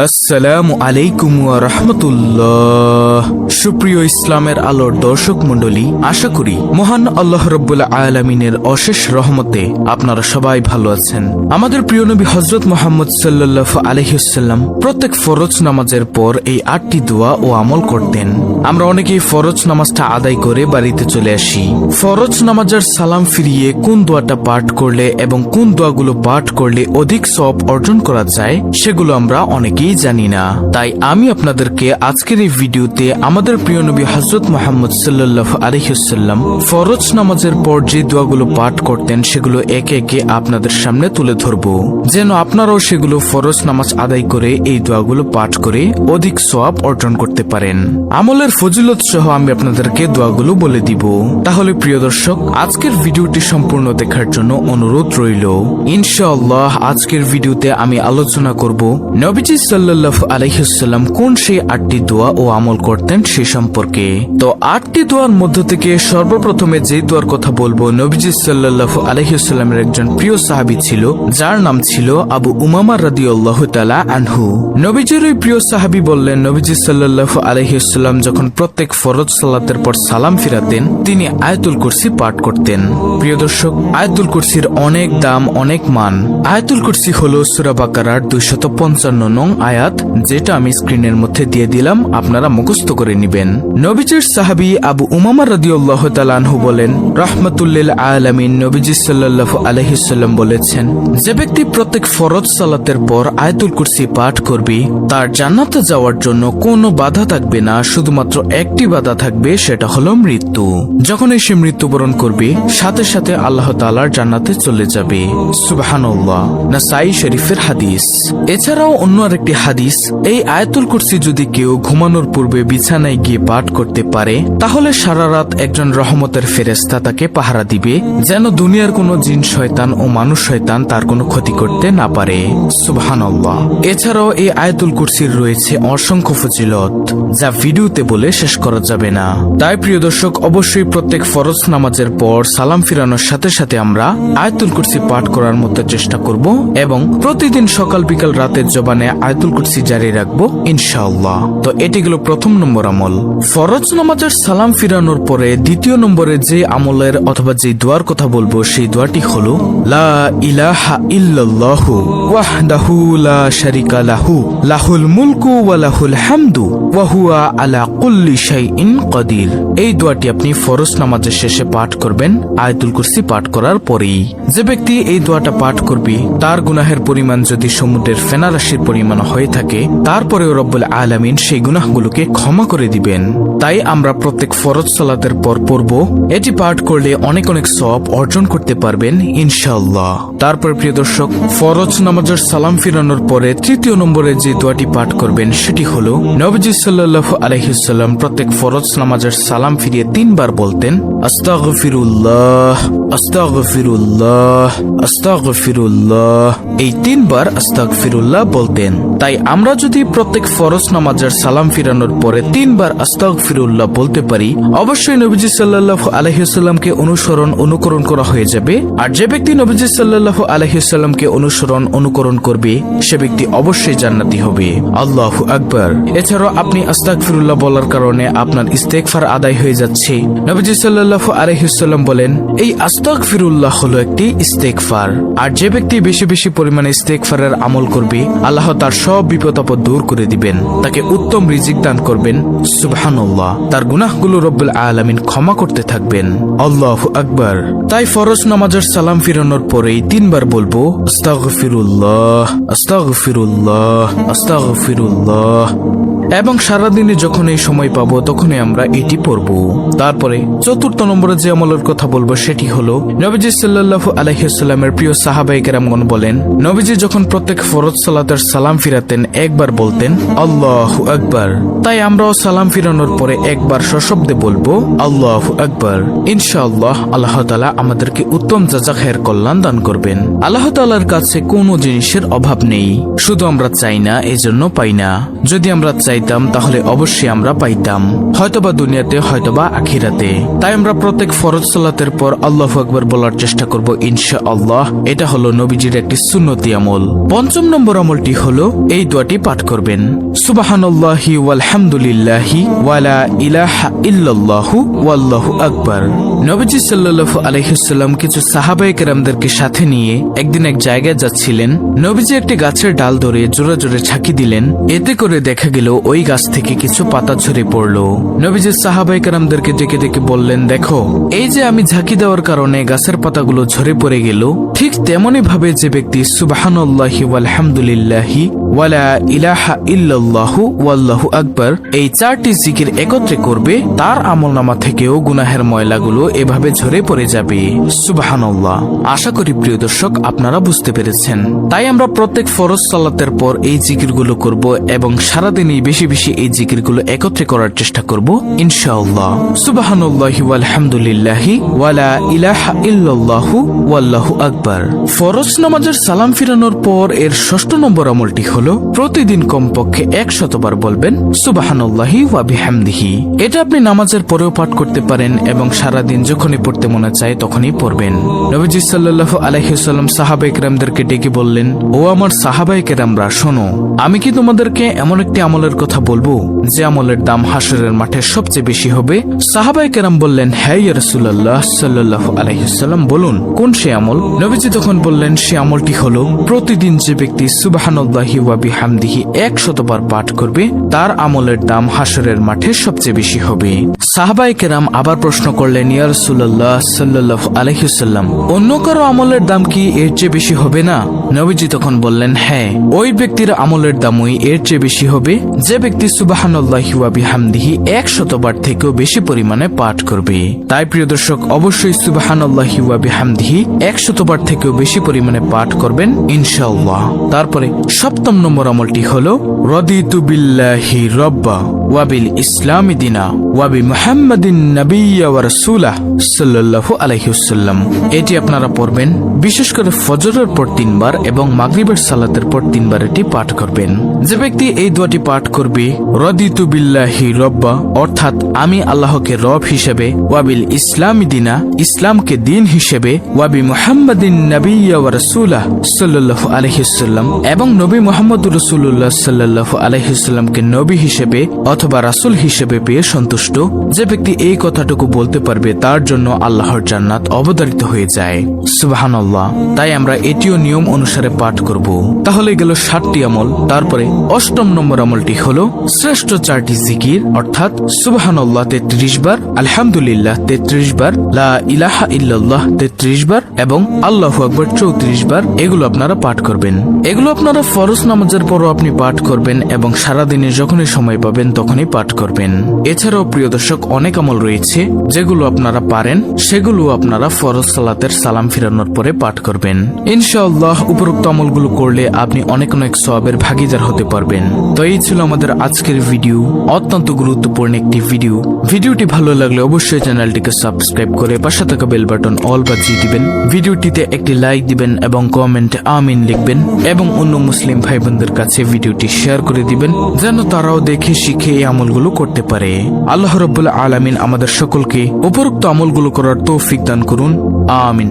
আসসালামু আলাইকুম ওয়া রাহমাতুল্লাহ। সুপ্রিয় ইসলামের আলোর দর্শক মণ্ডলী, আশা করি মহান আল্লাহ রাব্বুল আলামিনের অশেষ রহমতে আপনারা সবাই ভালো আছেন। আমাদের প্রিয় নবী হযরত মুহাম্মদ সাল্লাল্লাহু আলাইহি ওয়াসাল্লাম প্রত্যেক ফরজ নামাজের পর এই 8টি দোয়া ও আমল করতেন। আমরা অনেকেই ফরজ নামাজটা আদায় করে বাড়িতে চলে আসি। ফরজ নামাজের সালাম ফিরিয়ে কোন দোয়াটা পাঠ করলে এবং কোন দোয়াগুলো পাঠ করলে অধিক সওয়াব অর্জন করা যায় সেগুলো আমরা অনেকেই জানি না। তাই আমি আপনাদেরকে আজকের এই ভিডিওতে আমাদের প্রিয় নবী হযরত মুহাম্মদ সাল্লাল্লাহু আলাইহি ওয়াসাল্লাম ফরজ নামাজের পর যে দোয়াগুলো পাঠ করতেন সেগুলো একে একে আপনাদের সামনে তুলে ধরব, যেন আপনারাও সেগুলো ফরজ নামাজ আদায় করে এই দোয়াগুলো পাঠ করে অধিক সওয়াব অর্জন করতে পারেন। আমলের ফজিলত সহ আমি আপনাদেরকে দোয়াগুলো বলে দিব। তাহলে প্রিয় দর্শক, আজকের ভিডিওটি সম্পূর্ণ দেখার জন্য অনুরোধ রইল। ইনশাআল্লাহ আজকের ভিডিওতে আমি আলোচনা করব নবীজি সাল্লাল্লাহু আলাইহি ওয়াসাল্লাম কোন সেই 8টি দোয়া ও আমল করতেন সে সম্পর্কে। তো 8টি দোয়ার মধ্য থেকে সর্বপ্রথমে যে দোয়ার কথা বলবো, নবীজি সাল্লাল্লাহু আলাইহি ওয়াসাল্লামের একজন প্রিয় সাহাবী ছিল যার নাম ছিল আবু উমামা রাদিয়াল্লাহু তাআলা আনহু। নবীজির ওই প্রিয় সাহাবী বললেন, নবীজি সাল্লাল্লাহু আলাইহি ওয়াসাল্লাম যখন প্রত্যেক ফরজ সালাতের পর সালাম ফিরাতেন তিনি আয়াতুল কুরসি পাঠ করতেন। প্রিয় দর্শক, আয়াতুল কুরসির অনেক দাম, অনেক মান। আয়াতুল কুরসি হলো সূরা বাকারার 255 নং আয়াত, যেটা আমি স্ক্রিনের মধ্যে দিয়ে দিলাম, আপনারা মুখস্থ করে নেবেন। নবীজির সাহাবী আবু উমামা রাদিয়াল্লাহু তাআলা আনহু বলেন, রাহমাতুল লিল আলামিন নবীজি সাল্লাল্লাহু আলাইহি ওয়াসাল্লাম বলেছেন, যে ব্যক্তি প্রত্যেক ফরজ সালাতের পর আয়াতুল কুরসি পাঠ করবে তার জান্নাতে যাওয়ার জন্য কোনো বাধা থাকবে না, শুধুমাত্র একটি বাধা থাকবে, সেটা হলো মৃত্যু। যখন সে মৃত্যুবরণ করবে সাথে সাথে আল্লাহ তাআলার জান্নাতে চলে যাবে। সুবহানাল্লাহ। নাসাই শরীফের হাদিস। এছাড়াও অন্য আরেকটি হাদিস, এই আয়াতুল কুরসি যদি কেউ ঘুমানোর পূর্বে বিছানায় গিয়ে পাঠ করতে পারে তাহলে সারা রাত একজন রহমতের ফেরেশতা তাকে পাহারা দিবে, যেন দুনিয়ার কোনো জিন শয়তান ও মানুষ শয়তান তার কোনো ক্ষতি করতে না পারে। সুবহানাল্লাহ। এছাড়াও এই আয়াতুল কুরসির রয়েছে অসংখ্য ফজিলত, যা ভিডিওতে বলে শেষ করা যাবে না। তাই প্রিয় দর্শক, অবশ্যই প্রত্যেক ফরজ নামাজের পর সালাম ফিরানোর সাথে সাথে আমরা আয়াতুল কুরসি পাঠ করার মতো চেষ্টা করব এবং প্রতিদিন সকাল বিকাল রাতের জবানে আয়াতুল কুরসি জারি রাখবো ইনশাআল্লাহ। তো এটি গেল প্রথম নম্বর আমল। ফরজ নামাজের সালাম ফিরানোর পরে দ্বিতীয় নম্বরে যে আমলের অথবা যে দোয়ার কথা বলবো সেই দোয়াটি হলো লা ইলাহা ইল্লাল্লাহু ওয়াহদাহু লা শারিকা লাহু লাহুল মুলকু ওয়া লাহুল হামদু ওয়া হুয়া আলা কুল্লি শাইইন কাদির। এই দোয়াটি আপনি ফরজ নামাজের শেষে পাঠ করবেন আয়াতুল কুরসি পাঠ করার পরেই। যে ব্যক্তি এই দোয়াটা পাঠ করবে তার গুনাহের পরিমাণ যদি সমুদ্রের ফেনা রাশির পরিমাণ হয়ে থাকে তারপরেও রব্বুল আলামিন সেই গুনাহগুলোকে ক্ষমা করে দিবেন। তাই আমরা প্রত্যেক ফরজ সালাতের পর পড়ব। এটি পাঠ করলে অনেক অনেক সওয়াব অর্জন করতে পারবেন ইনশাআল্লাহ। তারপর প্রিয় দর্শক, ফরজ নামাজের সালাম ফিরানোর পরে তৃতীয় নম্বরে যে দোয়াটি পাঠ করবেন সেটি হলো নবীজি সাল্লাল্লাহু আলাইহি ওয়াসাল্লাম প্রত্যেক ফরজ নামাজের সালাম ফিরিয়ে 3 বার বলতেন, আস্তাগফিরুল্লাহ আস্তাগফিরুল্লাহ আস্তাগফিরুল্লাহ। এই 3 বার আস্তাগফিরুল্লাহ বলতেন। তাই আমরা যদি প্রত্যেক ফরজ নামাজের সালাম ফিরানোর পরে 3 বার আস্তাগফিরুল্লাহ বলতে পারি, অবশ্যই নবীজি সাল্লাল্লাহু আলাইহি ওয়াসাল্লামকে অনুকরণ করা হয়ে যাবে। আর যে ব্যক্তি নবীজি সাল্লাল্লাহু আলাইহি ওয়াসাল্লামকে অনুকরণ করবে সে ব্যক্তি অবশ্যই জান্নাতি হবে। আল্লাহু আকবার। এছাড়াও আপনি আস্তাগফিরুল্লাহ বলার কারণে আপনার ইস্তেগফার আদায় হয়ে যাচ্ছে। নবীজি সাল্লাল্লাহু আলাইহি ওয়াসাল্লাম বলেন, এই আস্তাগফিরুল্লাহ হলো একটি ইস্তেগফার। আর যে ব্যক্তি বেশি বেশি পরিমাণে ইস্তেগফারের আমল করবে আল্লাহ তার সব বিপদ আপদ দূর করে দিবেন, তাকে উত্তম রিজিক দান করবেন। সুবহানাল্লাহ। তার গুনাহগুলো রব্বুল আলামিন ক্ষমা করতে থাকবেন। আল্লাহু আকবার। তাই ফরজ নামাজের সালাম ফিরানোর পরেই 3 বার বলবো আস্তাগফিরুল্লাহ আস্তাগফিরুল্লাহ আস্তাগফিরুল্লাহ। এবং সারাদিনে যখন এই সময় পাবো তখনই আমরা এটি পড়ব। তারপরে চতুর্থ নম্বরে যে আমলের কথা বলবো সেটি হলো নবীজি সাল্লাল্লাহু আলাইহি ওয়াসাল্লামের প্রিয় সাহাবায়ে কেরামগণ বলেন, নবীজি যখন প্রত্যেক ফরজ সালাতের সালাম ফিরাতেন একবার বলতেন আল্লাহু আকবার। তাই আমরাও সালাম ফিরানোর পরে একবার সশব্দে বলবো আল্লাহু আকবার। ইনশাআল্লাহ আল্লাহ তাআলা আমাদেরকে উত্তম জাযাখের কল্যাণ দান করবেন। আল্লাহ তাআলার কাছে কোনো জিনিসের অভাব নেই, শুধু আমরা চাই না, এজন্য পাই না। যদি আমরা চাই চাইতাম তাহলে অবশ্যই আমরা পাইতাম, হয়তোবা দুনিয়াতে হয়তোবা আখিরাতে। তাই আমরা প্রত্যেক ফরজ সালাতের পর আল্লাহু আকবার বলার চেষ্টা করব ইনশাআল্লাহ। এটা হলো নবীজির একটি সুন্নতি আমল। ৫ম নম্বর আমলটি হলো এই দোয়াটি পাঠ করবেন, সুবহানাল্লাহি ওয়ালহামদুলিল্লাহি ওয়ালা ইলাহা ইল্লাল্লাহু ওয়াল্লাহু আকবার। নবীজি সাল্লাল্লাহু আলাইহি ওয়াসাল্লাম কিছু সাহাবায়ে কেরামদেরকে সাথে নিয়ে একদিন এক জায়গায় যাচ্ছিলেন। নবীজি একটি গাছের ডাল ধরে জোরে জোরে ঝাঁকি দিলেন। এতে করে দেখা গেল ওই গাছ থেকে কিছু পাতা ঝরে পড়ল। নবীজি সাহাবায়ে কেরামদেরকে ডেকে ডেকে বললেন, দেখো, এই যে আমি ঝাঁকি দেওয়ার কারণে গাছের পাতাগুলো ঝরে পড়ে গেল, ঠিক তেমনি ভাবে যে ব্যক্তি সুবহানাল্লাহি ওয়ালহামদুলিল্লাহি ওয়ালা ইলাহা ইল্লাল্লাহু ওয়াল্লাহু আকবার এই 4টি জিকির একত্রে করবে, তার আমলনামা থেকেও গুনাহের ময়লাগুলো এভাবে ঝরে পড়ে যাবে। সুবহানাল্লাহ। আশা করি প্রিয় দর্শক আপনারা বুঝতে পেরেছেন। তাই আমরা প্রত্যেক ফরজ সালাতের পর এই জিকিরগুলো করব এবং সারাদিনই বেশি বেশি এই জিকিরগুলো একত্রে করার চেষ্টা করব ইনশাআল্লাহ। সুবহানাল্লাহি ওয়ালহামদুলিল্লাহি ওয়ালা ইলাহা ইল্লাল্লাহু ওয়াল্লাহু আকবার। ফরজ নামাজের সালাম ফিরানোর পর এর 6ষ্ঠ নম্বর আমলটি হলো প্রতিদিন কমপক্ষে 100 বার বলবেন সুবহানাল্লাহি ওয়া বিহামদিহি। এটা আপনি নামাজের পরেও পাঠ করতে পারেন এবং সারাদিন যখনই পড়তে মনে চায় তখনই পড়বেন। নবীজি সাল্লাল্লাহু আলাইহি ওয়াসাল্লাম সাহাবায়ে কেরামদেরকে ডেকে বললেন, ও আমার সাহাবায়ে কেরামরা শোনো, আমি কি তোমাদেরকে এমন একটি আমলের কথা বলবো যে আমলের দাম হাসরের মাঠে সবচেয়ে বেশি হবে? সাহাবায়ে কেরাম বললেন, হ্যাঁ ইয়া রাসূলুল্লাহ সাল্লাল্লাহু আলাইহি ওয়াসাল্লাম, বলুন কোন সে আমল? নবীজি তখন বললেন, সে আমলটি হলো প্রতিদিন যে ব্যক্তি সুবহানাল্লাহি ওয়া বিহামদিহি 100 বার পাঠ করবে, তার আমলের দাম হাসরের মাঠে সবচেয়ে বেশি হবে। সাহাবায়ে কেরাম আবার প্রশ্ন করলেন, ইয়া রাসূলুল্লাহ সাল্লাল্লাহু আলাইহি ওয়াসাল্লাম, অন্য কারো আমলের দাম কি এর চেয়ে বেশি হবে না? নবীজি তখন বললেন, হ্যাঁ, ওই ব্যক্তির আমলের দামই এর চেয়ে বেশি হবে যে ব্যক্তি সুবহানাল্লাহি ওয়া বিহামদিহি 100 বার থেকেও বেশি পরিমাণে পাঠ করবে। তাই প্রিয় দর্শক অবশ্যই সুবহানাল্লাহি ওয়া বিহামদিহি 100 বার থেকেও বেশি পরিমাণে পাঠ করবেন ইনশাআল্লাহ। তারপরে 7ম নম্বর আমলটি হলো রাদিতু বিল্লাহি রাব্বা ওয়া বিল ইসলামি দিনা ওয়া বি মুহাম্মাদিন নাবিয়্যা ওয়া রাসূলাহ সাল্লাল্লাহু আলাইহি ওয়াসাল্লাম। এটি আপনারা পড়বেন বিশেষ করে ফজরের পর 3 বার এবং মাগরিবের সালাতের পর 3 বার এটি পাঠ করবেন। যে ব্যক্তি এই দোয়াটি পাঠ করবে, রাদিতু বিল্লাহি রাব্বা অর্থাৎ আমি আল্লাহকে রব হিসেবে, ওয়া বিল ইসলামি দিনা ইসলামকে দিন হিসেবে, ওয়া বি মুহাম্মাদিন নাবিয়্যা ওয়া রাসূলাহ সাল্লাল্লাহু আলাইহি ওয়াসাল্লাম এবং নবী মুহাম্মদুর রাসূলুল্লাহ সাল্লাল্লাহু আলাইহি ওয়াসাল্লামকে নবী হিসেবে অথবা রাসূল হিসেবে পেয়ে সন্তুষ্ট, যে ব্যক্তি এই কথাটুকু বলতে পারবে তার জন্য আল্লাহর জান্নাত অবধারিত হয়ে যায়। সুবহানাল্লাহ। তাই আমরা এটিও নিয়ম অনুসারে পাঠ করব। তাহলে গেল 7টি আমল। তারপরে 8ম নম্বর আমলটি হলো শ্রেষ্ঠ 4টি জিকির, অর্থাৎ সুবহানাল্লাহ 33 বার, আলহামদুলিল্লাহ 33 বার, লা ইলাহা ইল্লাল্লাহ 33 বার এবং আল্লাহু আকবার 34 বার। এগুলো আপনারা পাঠ করবেন। এগুলো আপনারা ফরজ নামাজের পরও আপনি পাঠ করবেন এবং সারাদিনে যখনই সময় পাবেন তখনই পাঠ করবেন। এছাড়াও প্রিয় দর্শক অনেক আমল রয়েছে যেগুলো আপনারা পারেন, সেগুলো আপনারা ফরজ সালাতের সালাম ফিরানোর পরে পাঠ করবেন ইনশাআল্লাহ। উপরোক্ত আমলগুলো করলে আপনি অনেক অনেক সওয়াবের ভাগীদার হতে পারবেন। তো এই ছিল আমাদের আজকের ভিডিও, অত্যন্ত গুরুত্বপূর্ণ একটি ভিডিও। ভিডিওটি ভালো লাগলে অবশ্যই চ্যানেলটিকে সাবস্ক্রাইব করে পাশে থাকা বেল বাটন অল বাজিয়ে দিবেন। ভিডিওটিতে একটি লাইক দিবেন এবং কমেন্টে আমিন লিখবেন এবং অন্য মুসলিম ভাই বোনদের কাছে ভিডিওটি শেয়ার করে দিবেন যেন তারাও দেখে শিখে এই আমলগুলো করতে পারে। আল্লাহ রাব্বুল আলামিন আমাদের সকলকে উপরোক্ত আমলগুলো করার তৌফিক দান করুন। আমিন।